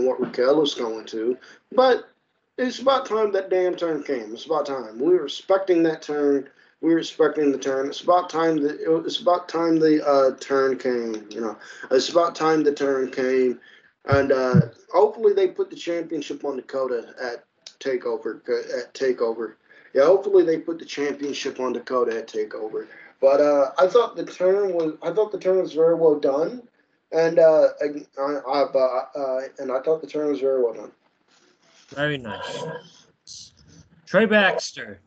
what Raquel is going to. But it's about time that damn turn came. It's about time. We were expecting that turn. We were expecting the turn. It's about time the turn came. It's about time the turn came, and hopefully they put the championship on Dakota at Takeover. Yeah, hopefully they put the championship on Dakota at Takeover. But I thought the turn was very well done, and and I thought the turn was very well done. Very nice. Trey Baxter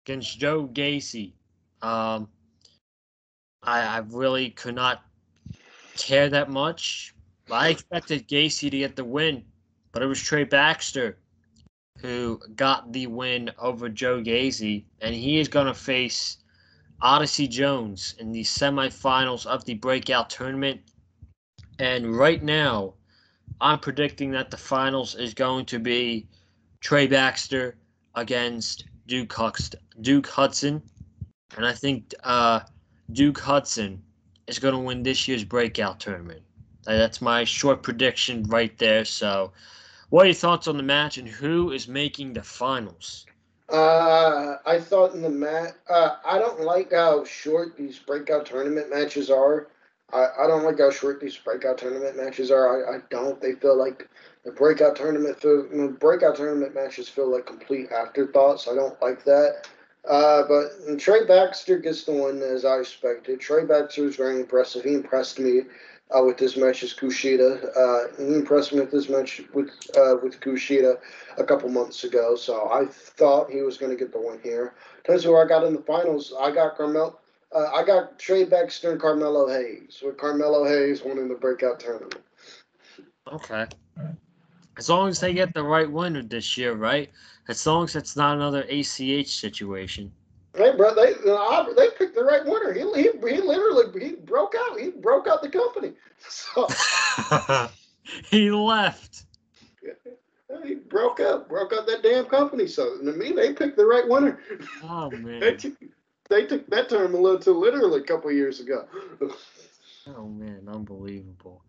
against Joe Gacy. I really could not care that much. I expected Gacy to get the win, but it was Trey Baxter who got the win over Joe Gacy, and he is going to face Odyssey Jones in the semifinals of the breakout tournament. And right now, I'm predicting that the finals is going to be Trey Baxter against Duke Hudson. And I think Duke Hudson is going to win this year's breakout tournament. That's my short prediction right there. So, what are your thoughts on the match, and who is making the finals? I thought in the match, I don't like how short these breakout tournament matches are. I don't like how short these breakout tournament matches are. I don't. They feel like breakout tournament matches feel like complete afterthoughts. I don't like that. But Trey Baxter gets the win as I expected. Trey Baxter is very impressive. He impressed me with this match as Kushida. He impressed me with this match with Kushida a couple months ago. So I thought he was going to get the win here. In terms of who I got in the finals, I got Trey Baxter and Carmelo Hayes, with Carmelo Hayes winning the breakout tournament. Okay. As long as they get the right winner this year, right? As long as it's not another ACH situation. Hey, bro, they picked the right winner. He literally broke out. He broke out the company. So he left. He broke out that damn company. So to me, they picked the right winner. Oh man, they took that tournament to literally a couple years ago. Oh man, unbelievable.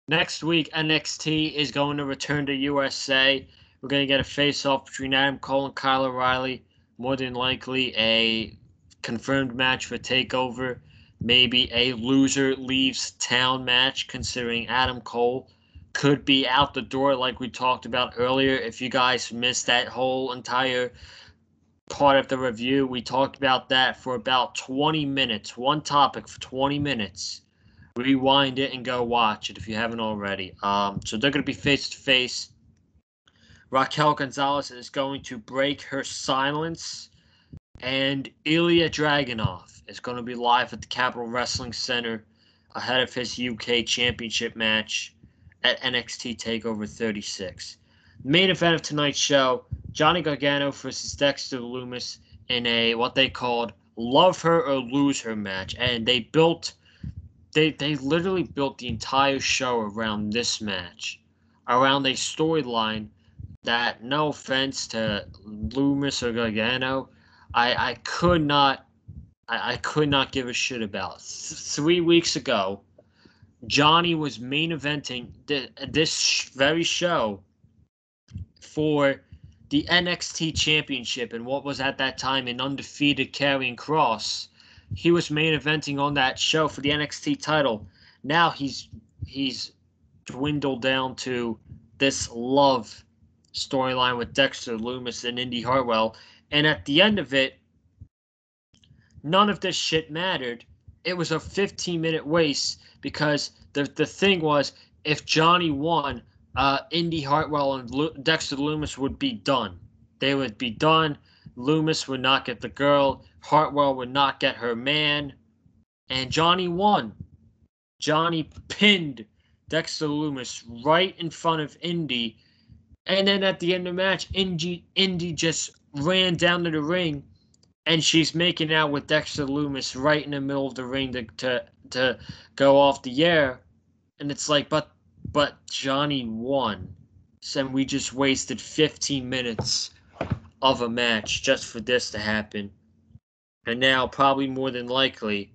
Next week NXT is going to return to USA. We're going to get a face-off between Adam Cole and Kyle O'Reilly. More than likely a confirmed match for TakeOver. Maybe a loser leaves town match, considering Adam Cole could be out the door like we talked about earlier. If you guys missed that whole entire part of the review, we talked about that for about 20 minutes. One topic for 20 minutes. Rewind it and go watch it if you haven't already. So they're going to be face-to-face. Raquel Gonzalez is going to break her silence, and Ilya Dragunov is going to be live at the Capitol Wrestling Center ahead of his UK Championship match at NXT Takeover 36. Main event of tonight's show, Johnny Gargano versus Dexter Lumis in a what they called Love Her or Lose Her match, and they literally built the entire show around this match, around a storyline that, no offense to Lumis or Gargano, I could not give a shit about. 3 weeks ago, Johnny was main eventing this very show for the NXT Championship and what was at that time an undefeated Karrion Kross. He was main eventing on that show for the NXT title. Now he's dwindled down to this love storyline with Dexter Lumis and Indy Hartwell, and at the end of it, none of this shit mattered. It was a 15-minute waste because the thing was, if Johnny won, Indy Hartwell and Dexter Lumis would be done. They would be done. Lumis would not get the girl. Hartwell would not get her man. And Johnny won. Johnny pinned Dexter Lumis right in front of Indy. And then at the end of the match, Indy just ran down to the ring, and she's making out with Dexter Lumis right in the middle of the ring to go off the air. And it's like, but Johnny won. So we just wasted 15 minutes of a match just for this to happen. And now, probably more than likely,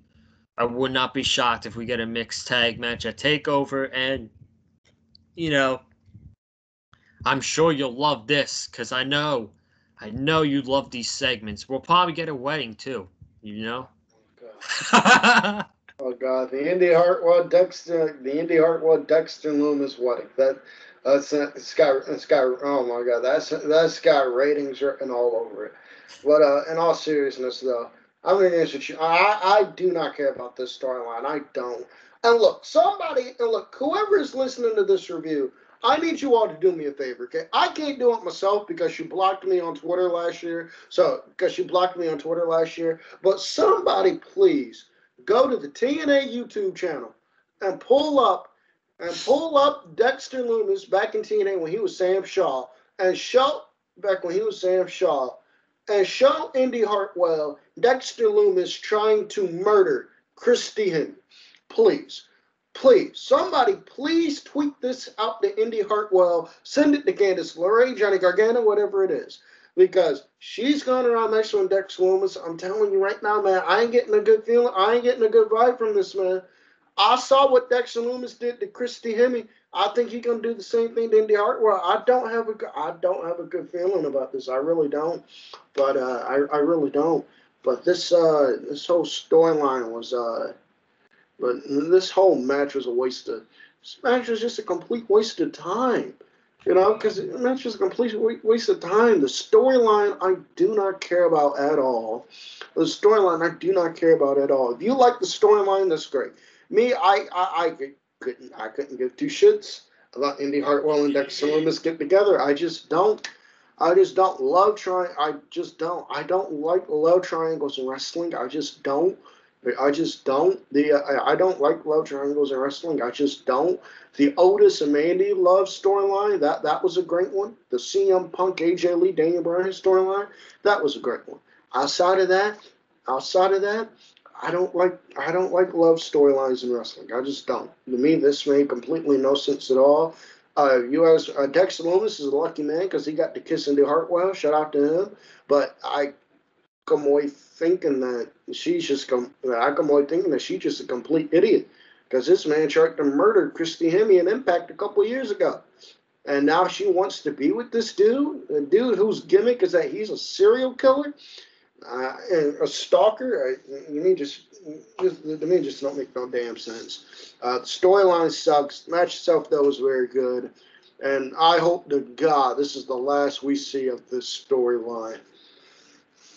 I would not be shocked if we get a mixed tag match at TakeOver. And, I'm sure you'll love this because I know I know you love these segments. We'll probably get a wedding too. You know. Oh God, the Indy Hartwell Dexter Loomis wedding. It's got oh my God, that's got ratings written all over it. But in all seriousness though, I'm gonna answer you. I do not care about this storyline. I don't. And look, whoever is listening to this review, I need you all to do me a favor, okay? I can't do it myself because you blocked me on Twitter last year. But somebody please go to the TNA YouTube channel and pull up Dexter Loomis back in TNA when he was Sam Shaw and show back when he was Sam Shaw and show Indy Hartwell Dexter Loomis trying to murder Christy Hemme. Please. Please, somebody, please tweet this out to Indy Hartwell. Send it to Candice LeRae, Johnny Gargano, whatever it is. Because she's going around next to Dexter Loomis. I'm telling you right now, man, I ain't getting a good feeling. I ain't getting a good vibe from this, man. I saw what Dexter Loomis did to Christy Hemme. I think he's gonna do the same thing to Indy Hartwell. I don't have a good feeling about this. I really don't. But I really don't. But this whole storyline was but this whole match was a waste of. This match was just a complete waste of time. Because the match was a complete waste of time. The storyline I do not care about at all. The storyline I do not care about at all. If you like the storyline, that's great. Me, I couldn't give two shits about Indy Hartwell and Dexter Loomis get together. I just don't. I just don't love trying. I just don't. I don't like love triangles in wrestling. I just don't. I just don't. I don't like love triangles in wrestling. I just don't. The Otis and Mandy love storyline, that was a great one. The CM Punk, AJ Lee, Daniel Bryan storyline, that was a great one. Outside of that, I don't like love storylines in wrestling. I just don't. To me, this made completely no sense at all. Dexter Loomis is a lucky man because he got to kiss Indy Hartwell. Shout out to him. But I come away thinking that she's just a complete idiot because this man tried to murder Christy Hemme in Impact a couple years ago, and now she wants to be with this dude, a dude whose gimmick is that he's a serial killer and a stalker. To me, just don't make no damn sense. The storyline sucks. The match itself though was very good, and I hope to God this is the last we see of this storyline.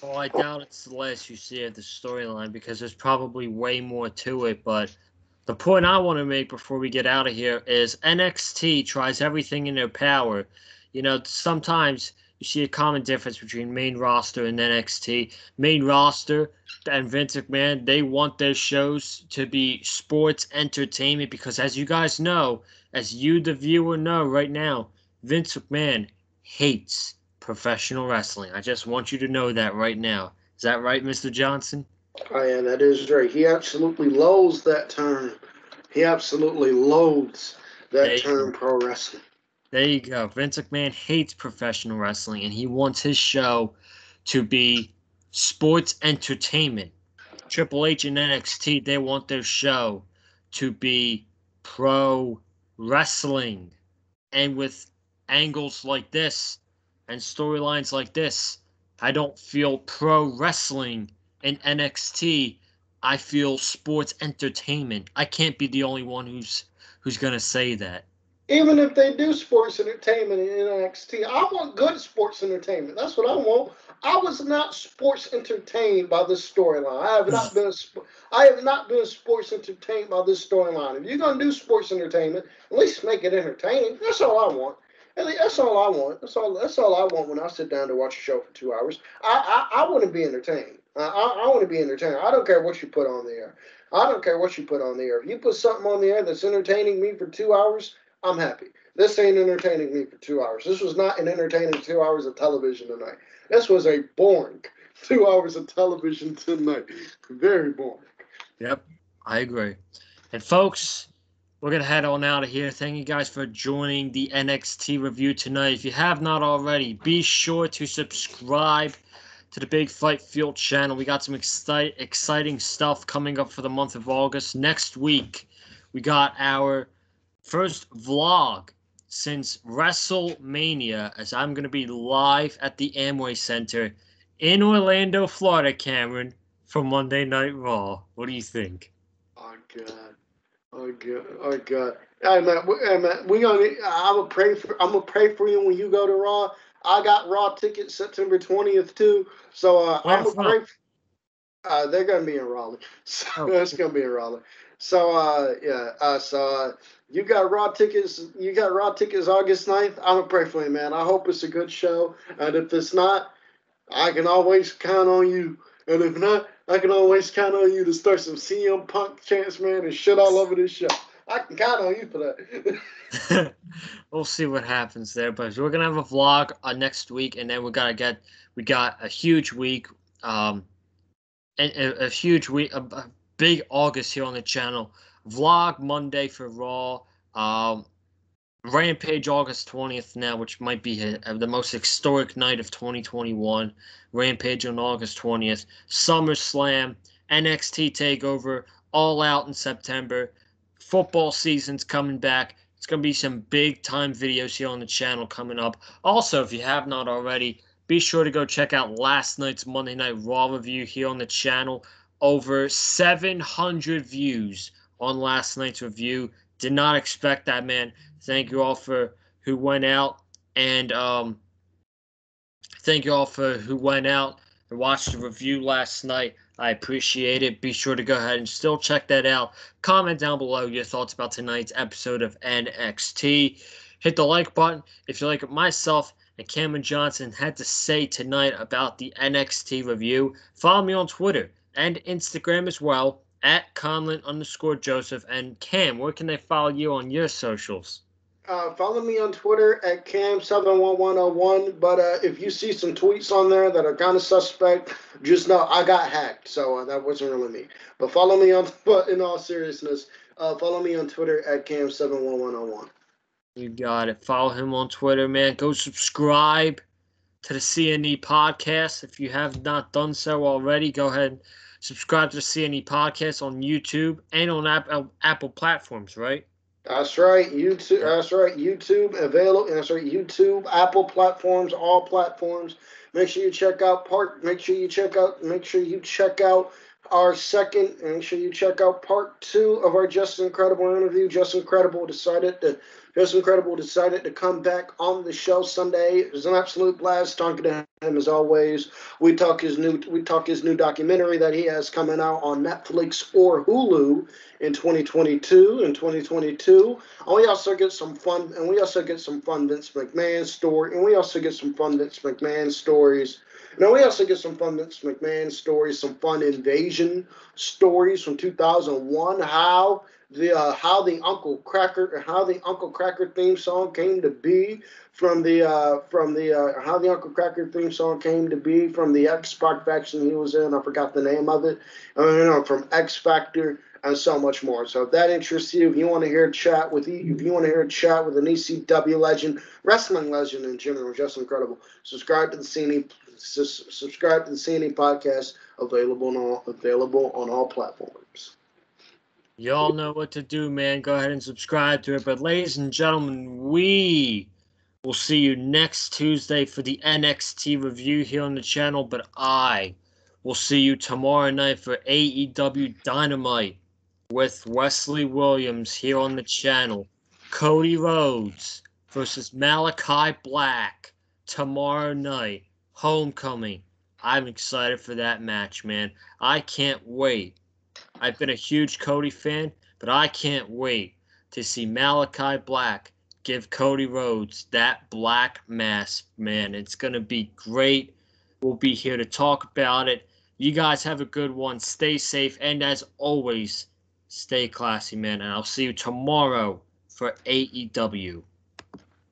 Well, I doubt it's the last you see of the storyline because there's probably way more to it. But the point I want to make before we get out of here is NXT tries everything in their power. Sometimes you see a common difference between main roster and NXT. Main roster and Vince McMahon, they want their shows to be sports entertainment because, as you guys know, as you, the viewer, know right now, Vince McMahon hates professional wrestling. I just want you to know that right now. Is that right, Mr. Johnson? Oh, yeah, that is right. He absolutely loathes that term. He absolutely loathes that term, pro wrestling. There you go. Vince McMahon hates professional wrestling, and he wants his show to be sports entertainment. Triple H and NXT, they want their show to be pro wrestling. And with angles like this, and storylines like this, I don't feel pro wrestling in NXT. I feel sports entertainment. I can't be the only one who's gonna say that. Even if they do sports entertainment in NXT, I want good sports entertainment. That's what I want. I was not sports entertained by this storyline. I have not been sports entertained by this storyline. If you're gonna do sports entertainment, at least make it entertaining. That's all I want. That's all I want. That's all I want when I sit down to watch a show for 2 hours. I want to be entertained. I want to be entertained. I don't care what you put on the air. If you put something on the air that's entertaining me for 2 hours, I'm happy. This ain't entertaining me for 2 hours. This was not an entertaining 2 hours of television tonight. This was a boring 2 hours of television tonight. Very boring. Yep, I agree. And folks, we're going to head on out of here. Thank you guys for joining the NXT review tonight. If you have not already, be sure to subscribe to the Big Fight Field channel. We got some exciting stuff coming up for the month of August. Next week, we got our first vlog since WrestleMania, as I'm going to be live at the Amway Center in Orlando, Florida, Cameron, for Monday Night Raw. What do you think? Oh God. Oh God. Oh God. Hey man, we gonna. I'm gonna pray for you when you go to Raw. I got Raw tickets September 20th too. So I'm Where gonna from? pray. They're gonna be in Raleigh. So Oh, it's gonna be in Raleigh. So yeah. You got Raw tickets. You got Raw tickets August 9th. I'm gonna pray for you, man. I hope it's a good show. And if it's not, I can always count on you. And if not, I can always count on you to start some CM Punk chants, man, and shit all over this show. I can count on you for that. we'll see what happens there. But we're gonna have a vlog next week, and then we got a huge week, and a huge week, a big August here on the channel. Vlog Monday for Raw. Rampage August 20th now, which might be the most historic night of 2021. Rampage on August 20th. SummerSlam, NXT Takeover, All Out in September. Football season's coming back. It's going to be some big time videos here on the channel coming up. Also, if you have not already, be sure to go check out last night's Monday Night Raw review here on the channel. Over 700 views on last night's review. Did not expect that, man. Thank you all for who went out and thank you all for who went out and watched the review last night. I appreciate it. Be sure to go ahead and still check that out. Comment down below your thoughts about tonight's episode of NXT. Hit the like button if you like what myself and Cameron Johnson had to say tonight about the NXT review. Follow me on Twitter and Instagram as well at Conlon_Joseph. And Cam, where can they follow you on your socials? Follow me on Twitter at Cam71101. But if you see some tweets on there that are kind of suspect, just know I got hacked. So that wasn't really me. But follow me on, but in all seriousness, follow me on Twitter at Cam71101. You got it. Follow him on Twitter, man. Go subscribe to the CNE podcast. If you have not done so already, go ahead and subscribe to the CNE podcast on YouTube and on Apple platforms, right? That's right, YouTube. Yep. That's right, YouTube available. That's right, YouTube, Apple platforms, all platforms. Make sure you check out part. Make sure you check out. Make sure you check out our second. Make sure you check out part 2 of our Just Incredible interview. Just Incredible decided to come back on the show Sunday. It was an absolute blast talking to him as always. We talk his new documentary that he has coming out on Netflix or Hulu in 2022. And we also get some fun Vince McMahon story, and we also get some fun Vince McMahon stories. Now we also get some fun Vince McMahon stories, some fun invasion stories from 2001. How the Uncle Cracker theme song came to be from the how the Uncle Cracker theme song came to be from the X Pac faction he was in. I forgot the name of it. From X Factor and so much more. So if that interests you, if you want to hear a chat with an ECW legend, wrestling legend in general, just incredible, subscribe to the CNE podcast, available on all platforms. Y'all know what to do, man. Go ahead and subscribe to it. But ladies and gentlemen, we will see you next Tuesday for the NXT review here on the channel. But I will see you tomorrow night for AEW Dynamite with Wesley Williams here on the channel. Cody Rhodes versus Malachi Black tomorrow night. Homecoming. I'm excited for that match, man. I can't wait. I've been a huge Cody fan, but I can't wait to see Malachi Black give Cody Rhodes that black mask, man. It's going to be great. We'll be here to talk about it. You guys have a good one. Stay safe. And as always, stay classy, man. And I'll see you tomorrow for AEW.